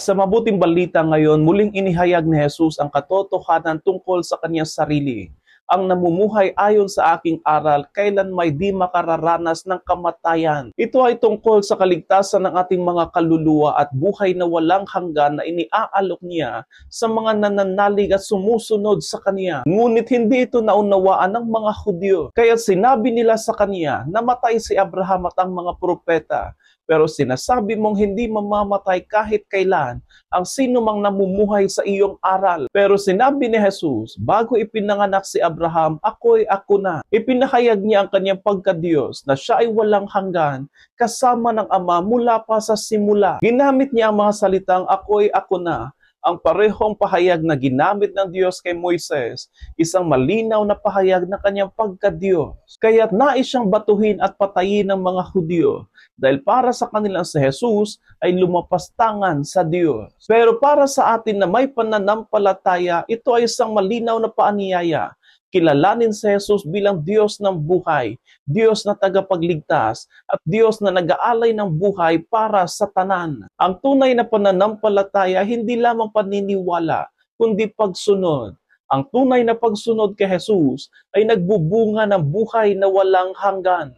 Sa mabuting balita ngayon, muling inihayag ni Jesus ang katotohanan tungkol sa kanyang sarili. Ang namumuhay ayon sa aking aral, kailan may di makararanas ng kamatayan. Ito ay tungkol sa kaligtasan ng ating mga kaluluwa at buhay na walang hanggan na iniaalok niya sa mga nananalig at sumusunod sa kanya. Ngunit hindi ito naunawaan ng mga Hudyo. Kaya sinabi nila sa kanya, namatay si Abraham at ang mga propeta. Pero sinasabi mong hindi mamamatay kahit kailan ang sino mang namumuhay sa iyong aral. Pero sinabi ni Jesus, bago ipinanganak si Abraham, ako'y ako na. Ipinahayag niya ang kanyang pagka-Diyos na siya ay walang hanggan, kasama ng Ama mula pa sa simula. Ginamit niya ang mga salitang ako'y ako na, ang parehong pahayag na ginamit ng Diyos kay Moises, isang malinaw na pahayag ng kanyang pagka-Diyos. Kaya't nais siyang batuhin at patayin ng mga Hudyo, dahil para sa kanila si Jesus ay lumapastangan sa Diyos. Pero para sa atin na may pananampalataya, ito ay isang malinaw na paanyaya. Kilalanin si Jesus bilang Diyos ng buhay, Diyos na tagapagligtas, at Diyos na nag-aalay ng buhay para sa tanan. Ang tunay na pananampalataya, hindi lamang paniniwala, kundi pagsunod. Ang tunay na pagsunod kay Jesus ay nagbubunga ng buhay na walang hanggan.